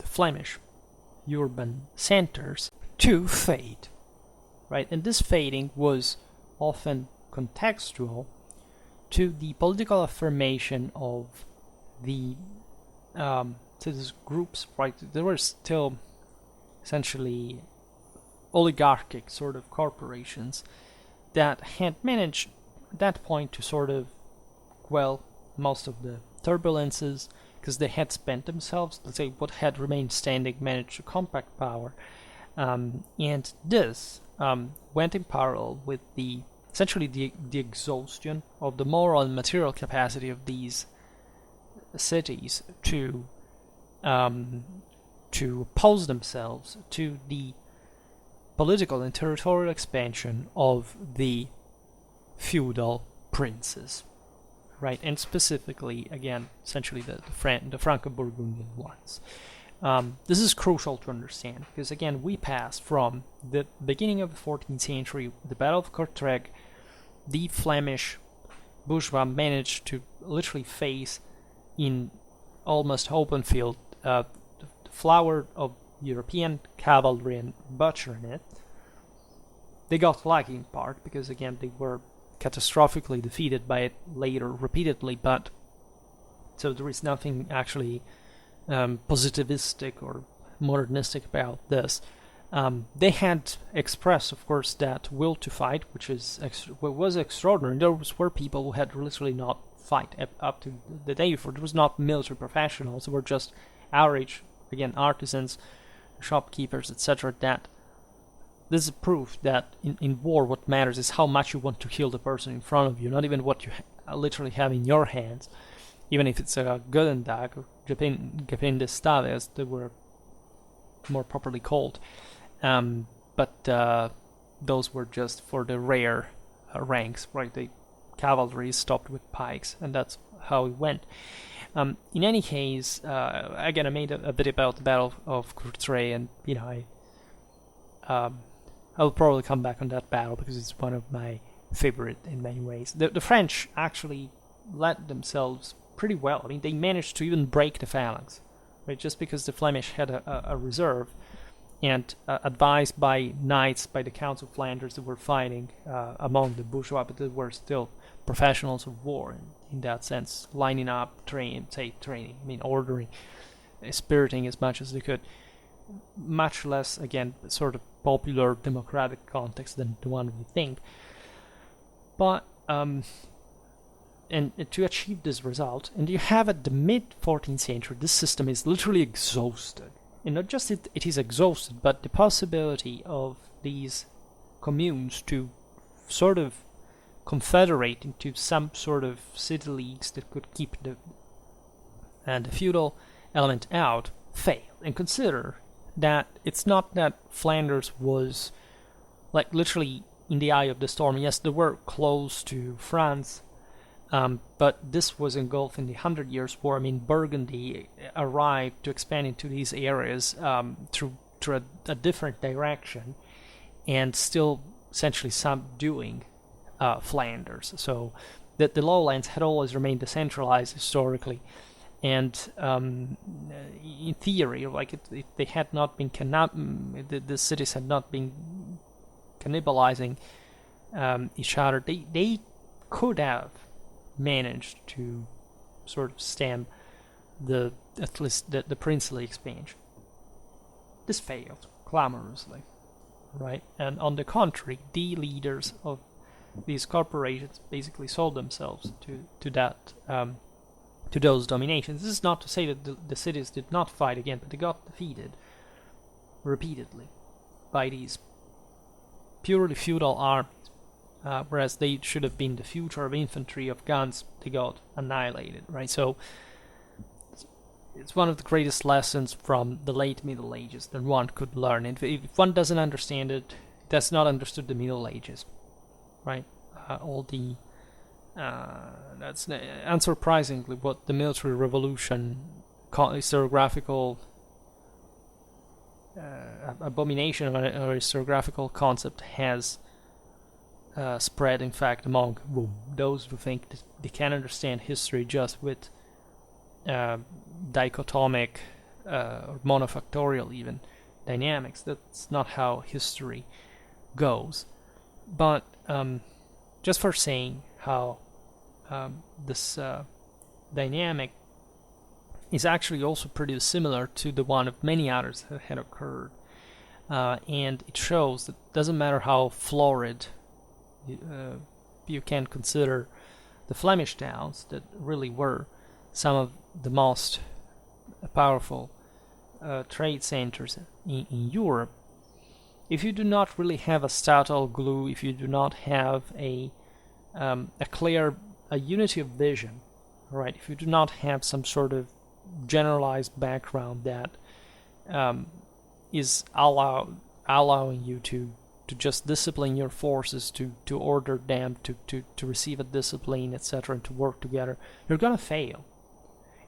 Flemish urban centers to fade, right? And this fading was often contextual to the political affirmation of the to these groups, right? There were still essentially oligarchic sort of corporations that had managed at that point to sort of quell most of the turbulences, because they had spent themselves. Let's say what had remained standing managed to compact power, and this went in parallel with essentially the exhaustion of the moral and material capacity of these cities to oppose themselves to the political and territorial expansion of the feudal princes, right? And specifically, again, essentially the Franco-Burgundian ones. This is crucial to understand because, again, we pass from the beginning of the 14th century, the Battle of Kortrijk. The Flemish bourgeois managed to literally face in almost open field the flower of European cavalry and butchering it. They got lucky in part because, again, they were catastrophically defeated by it later repeatedly, but so there is nothing actually positivistic or modernistic about this. They had expressed, of course, that will to fight, which was extraordinary. There were people who had literally not fight up to the day before. There was not military professionals. They were just average, again, artisans, shopkeepers, etc. That this is proof that in war what matters is how much you want to kill the person in front of you, not even what you literally have in your hands. Even if it's a Godendag or Gepin de Stave, as they were more properly called. But those were just for the rare ranks, right? The cavalry stopped with pikes, and that's how it went. In any case, again, I made a bit about the Battle of Courtrai, and I'll probably come back on that battle because it's one of my favorite in many ways. The French actually led themselves pretty well. I mean, they managed to even break the phalanx, right? Just because the Flemish had a reserve, and advised by knights, by the Counts of Flanders, that were fighting among the bourgeois, but they were still professionals of war in that sense, lining up, training, ordering, spiriting as much as they could. Much less, again, sort of popular democratic context than the one we think. But and to achieve this result, and you have at the mid-14th century, this system is literally exhausted. And not just it is exhausted, but the possibility of these communes to sort of confederate into some sort of city leagues that could keep the feudal element out failed. And consider that it's not that Flanders was like literally in the eye of the storm. Yes, they were close to France, but this was engulfed in the 100 Years' War. I mean, Burgundy arrived to expand into these areas through a different direction, and still essentially subduing Flanders. So that the lowlands had always remained decentralized historically, and in theory, like if they had not been the cities had not been cannibalizing each other, they could have managed to sort of stem at least the princely expansion. This failed clamorously, right? And on the contrary, the leaders of these corporations basically sold themselves to that to those dominations. This is not to say that the cities did not fight again, but they got defeated repeatedly by these purely feudal armies. Whereas they should have been the future of infantry, of guns, they got annihilated, right? So it's one of the greatest lessons from the late Middle Ages that one could learn. If one doesn't understand it, that's not understood the Middle Ages, right? That's unsurprisingly what the military revolution, historiographical abomination of a historiographical concept has spread, in fact, among those who think that they can understand history just with dichotomic or monofactorial even dynamics. That's not how history goes. But just for saying how this dynamic is actually also pretty similar to the one of many others that had occurred, and it shows that it doesn't matter how florid you can consider the Flemish towns that really were some of the most powerful trade centers in Europe. If you do not really have a statal glue, if you do not have a clear unity of vision, right? If you do not have some sort of generalized background that is allowing you to just discipline your forces, to order them to receive a discipline, etc., and to work together, you're gonna fail.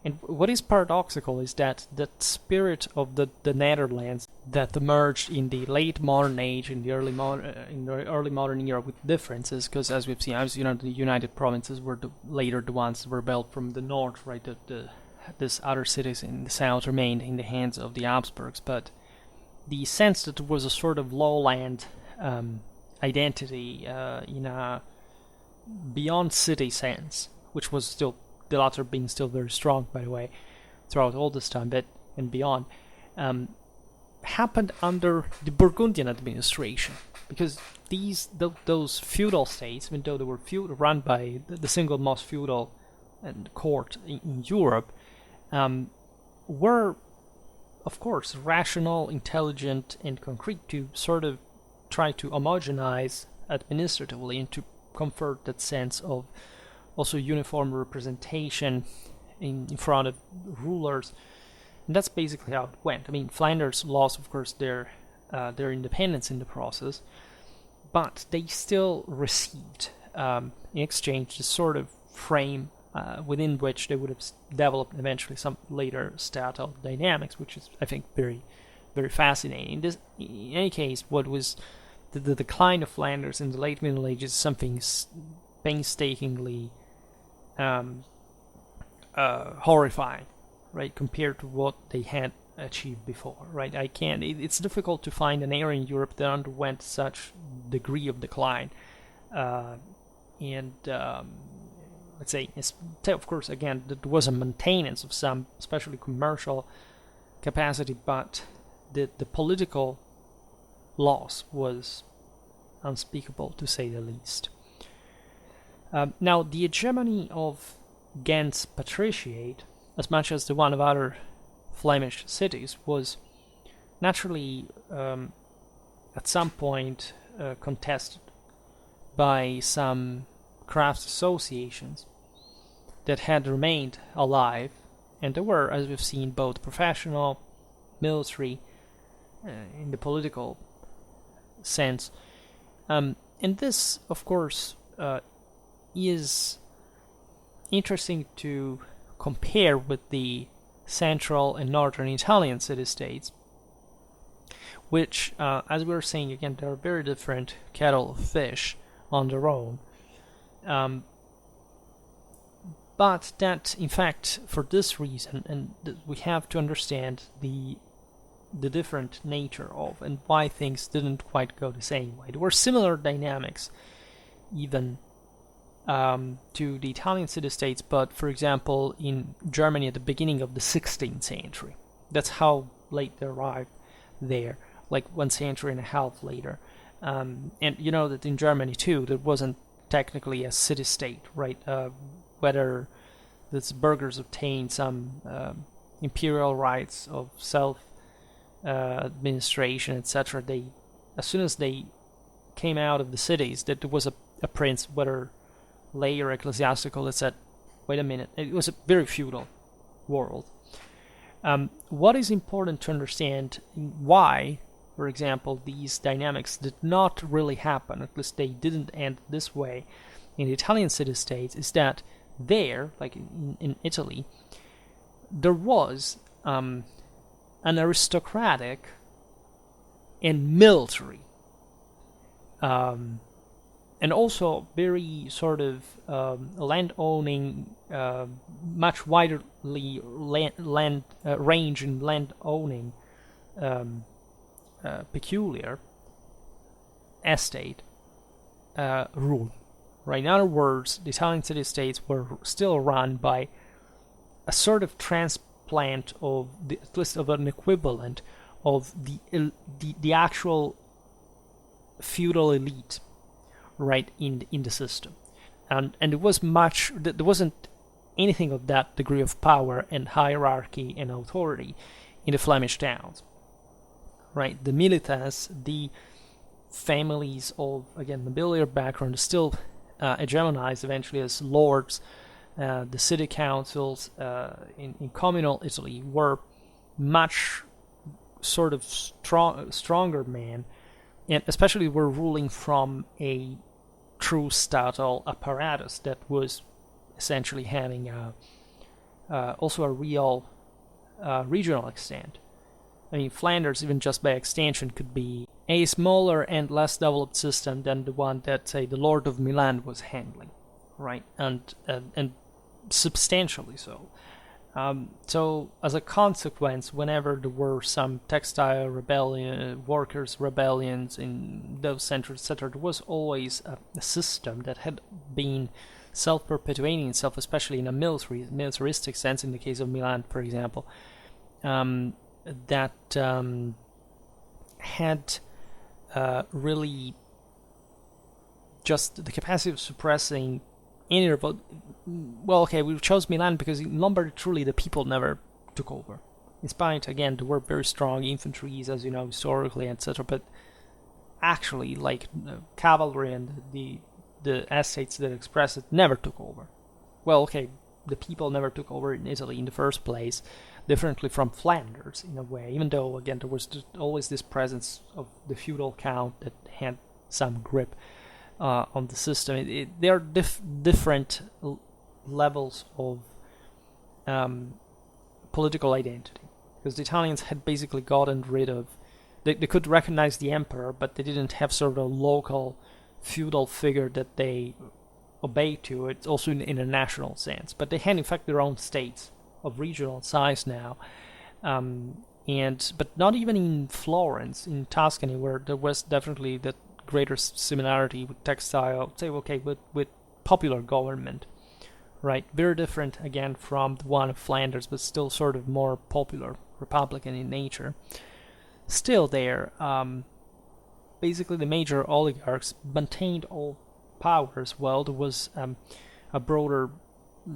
And what is paradoxical is that the spirit of the Netherlands that emerged in the late modern age, in the early modern era, with differences, because as we've seen, obviously, the United Provinces were later the ones that were built from the north, right? These other cities in the south remained in the hands of the Habsburgs, but the sense that there was a sort of lowland identity in a beyond city sense, which was still, the latter being still very strong, by the way, throughout all this time, but and beyond, happened under the Burgundian administration, because those feudal states, even though they were run by the single most feudal court in Europe, were, of course, rational, intelligent, and concrete, to sort of try to homogenize administratively and to convert that sense of also uniform representation in front of rulers. And that's basically how it went. I mean, Flanders lost, of course, their independence in the process, but they still received, in exchange, this sort of frame within which they would have developed eventually some later statal dynamics, which is, I think, very, very fascinating. In any case, what was the decline of Flanders in the late Middle Ages is something painstakingly horrifying, right, compared to what they had achieved before, right? It's difficult to find an area in Europe that underwent such degree of decline, let's say, of course, again, there was a maintenance of some, especially commercial capacity, but the political loss was unspeakable, to say the least. Now, the hegemony of Ghent's patriciate, as much as the one of other Flemish cities, was naturally at some point contested by some crafts associations that had remained alive, and there were, as we've seen, both professional, military, in the political sense. And this, of course, is interesting to compare with the central and northern Italian city-states, which, as we were saying, again, they are very different kettle of fish on their own. But that, in fact, for this reason, and we have to understand the different nature of and why things didn't quite go the same way. There were similar dynamics even to the Italian city-states, but for example in Germany at the beginning of the 16th century. That's how late they arrived there, like 1 century and a half later. And you know that in Germany too, there wasn't technically a city-state, right? Whether the burghers obtained some imperial rights of self administration, etc. They, as soon as they came out of the cities, that there was a prince, whether lay or ecclesiastical, that said, wait a minute, it was a very feudal world. What is important to understand why, for example, these dynamics did not really happen, at least they didn't end this way in the Italian city-states, is that there, like in Italy, there was an aristocratic and military, and also very sort of land-owning, much widerly land range in land-owning, peculiar estate rule. Right? In other words, the Italian city-states were still run by a sort of transplant of at least of an equivalent of the actual feudal elite, right, in the system, and it was there wasn't anything of that degree of power and hierarchy and authority in the Flemish towns, right? The militas, the families of, again, nobiliary background, still hegemonized eventually as lords. The city councils in communal Italy were much sort of stronger men, and especially were ruling from a true statal apparatus that was essentially having also a real regional extent. I mean, Flanders, even just by extension, could be a smaller and less developed system than the one that, say, the Lord of Milan was handling, right? And substantially so. So, as a consequence, whenever there were some textile rebellion, workers' rebellions in those centers, etc., there was always a system that had been self-perpetuating itself, especially in a militaristic sense, in the case of Milan, for example, that had really just the capacity of suppressing any revolt. Well, okay, we chose Milan because in Lombardy, truly, the people never took over. In spite, again, there were very strong infantries, as you know, historically, etc., but actually, like, cavalry and the estates that expressed it never took over. Well, okay, the people never took over in Italy in the first place, differently from Flanders, in a way, even though, again, there was just always this presence of the feudal count that had some grip on the system. There are different levels of political identity, because the Italians had basically gotten rid of... They could recognize the emperor, but they didn't have sort of a local feudal figure that they obeyed to. It's also in a national sense. But they had, in fact, their own states of regional size now. But not even in Florence, in Tuscany, where there was definitely that greater similarity with textile, say, okay, with popular government, right? Very different, again, from the one of Flanders, but still sort of more popular, republican in nature. Still there, basically the major oligarchs maintained all power as well. There was a broader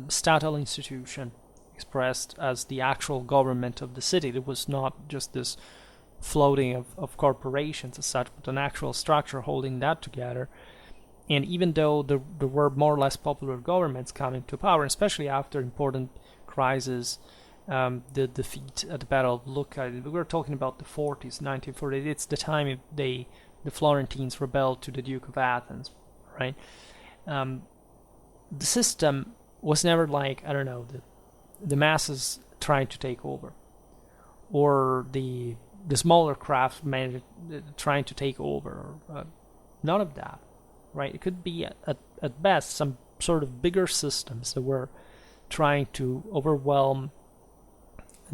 statal institution expressed as the actual government of the city. There was not just this floating of corporations as such, but an actual structure holding that together. And even though there were more or less popular governments coming to power, especially after important crises, the defeat at the Battle of Lucca, we were talking about the 40s, 1940. It's the time the Florentines rebelled to the Duke of Athens, right? The system was never like, I don't know, the masses trying to take over, or the smaller craftsmen trying to take over. None of that, right? It could be at best some sort of bigger systems that were trying to overwhelm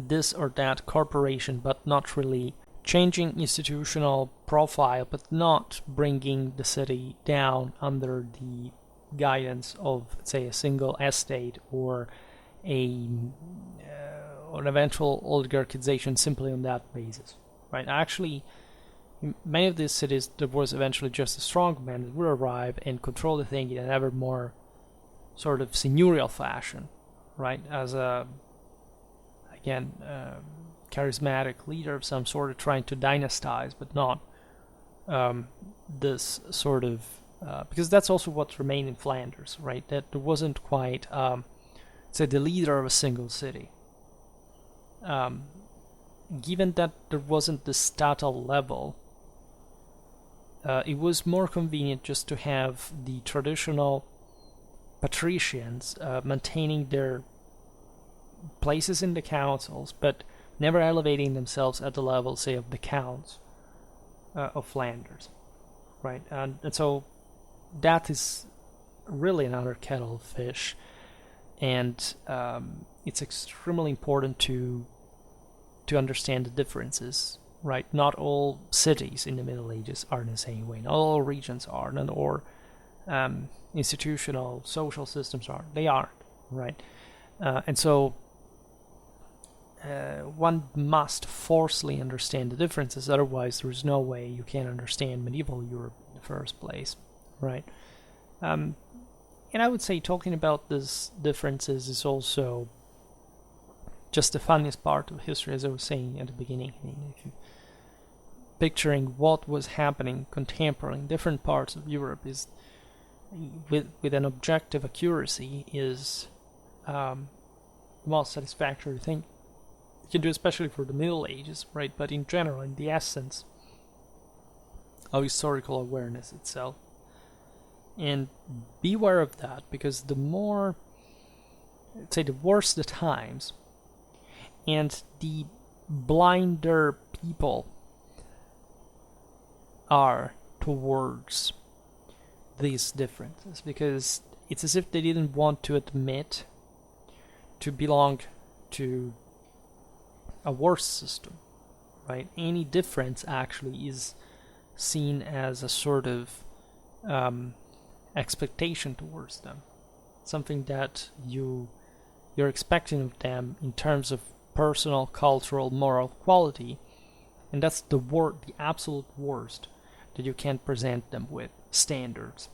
this or that corporation, but not really changing institutional profile, but not bringing the city down under the guidance of, say, a single estate or an eventual oligarchization simply on that basis, right? Actually, in many of these cities, there was eventually just a strong man that would arrive and control the thing in an ever more sort of seigneurial fashion, right? As a, again, charismatic leader of some sort, trying to dynastize, but not this sort of... because that's also what remained in Flanders, right? That there wasn't quite, say, the leader of a single city. Given that there wasn't the statal level, it was more convenient just to have the traditional patricians maintaining their places in the councils, but never elevating themselves at the level, say, of the counts of Flanders, right? And so that is really another kettle of fish, and it's extremely important to understand the differences, right? Not all cities in the Middle Ages are the same way. Not all regions are, not all institutional social systems are. They aren't, right? And so one must forcefully understand the differences, otherwise there is no way you can understand medieval Europe in the first place, right? And I would say talking about these differences is also just the funniest part of history, as I was saying at the beginning. I mean, if you picturing what was happening contemporarily in different parts of Europe is with an objective accuracy is the most satisfactory thing You can do especially for the Middle Ages, right? But in general, in the essence of historical awareness itself. And beware of that, because the more, say, the worse the times, and the blinder people are towards these differences, because it's as if they didn't want to admit to belong to a worse system, right? Any difference actually is seen as a sort of expectation towards them, something that you're expecting of them in terms of personal, cultural, moral quality, and that's the absolute worst that you can present them with standards.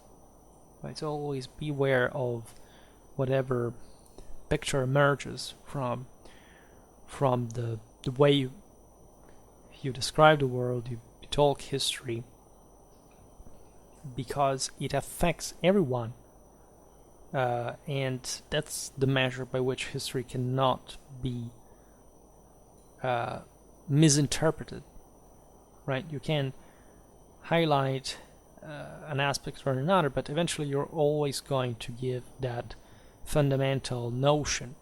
Right? So always beware of whatever picture emerges from the way you describe the world, you talk history, because it affects everyone, and that's the measure by which history cannot be misinterpreted. Right? You can highlight an aspect or another, but eventually you're always going to give that fundamental notion,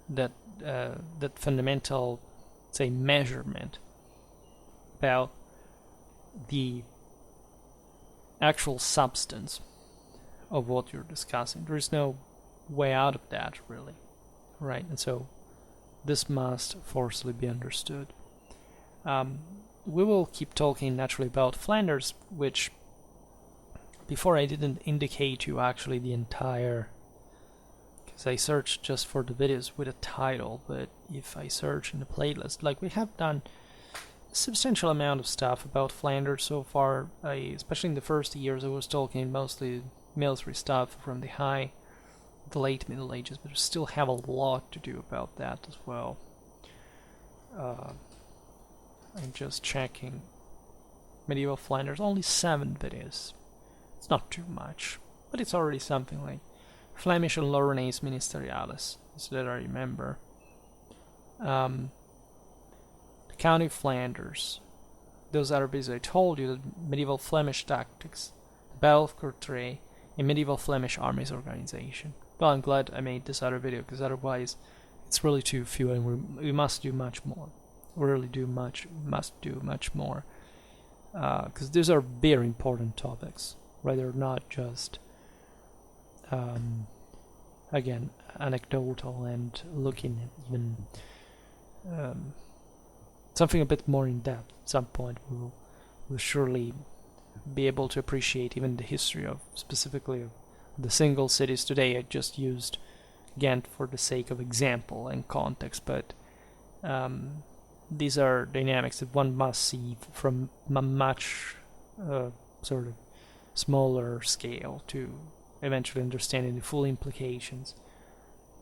that fundamental, say, measurement about the actual substance of what you're discussing. There is no way out of that, really, right? And so this must forcibly be understood. We will keep talking naturally about Flanders, which before I didn't indicate to you actually the entire, because I searched just for the videos with a title, but if I search in the playlist, like, we have done a substantial amount of stuff about Flanders so far. Especially in the first years, I was talking mostly military stuff from the late Middle Ages, but we still have a lot to do about that as well. I'm just checking. Medieval Flanders, only 7 videos. It's not too much, but it's already something. Like Flemish and Lorrainese Ministeriales, so that I remember. The County of Flanders. Those are basically, I told you, the medieval Flemish tactics, the Battle of Courtrai, and medieval Flemish armies organization. Well, I'm glad I made this other video, because otherwise it's really too few, and we must do much more. We really must do much more, because these are very important topics, right? They're not just again anecdotal and looking at even something a bit more in depth. At some point we'll surely be able to appreciate even the history of, specifically, of the single cities. Today I just used Ghent for the sake of example and context, but these are dynamics that one must see from a much sort of smaller scale to eventually understanding the full implications,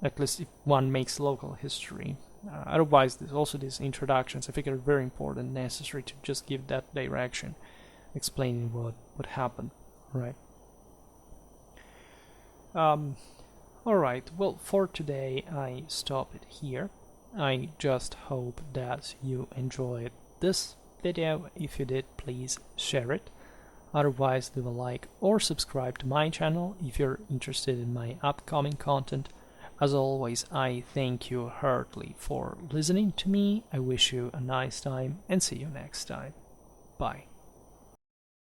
at least if one makes local history. Otherwise, these introductions, I think, are very important and necessary to just give that direction, explaining what happened, right? Alright, well, for today I stop it here. I just hope that you enjoyed this video. If you did, please share it. Otherwise, leave a like or subscribe to my channel if you're interested in my upcoming content. As always, I thank you heartily for listening to me. I wish you a nice time and see you next time. Bye.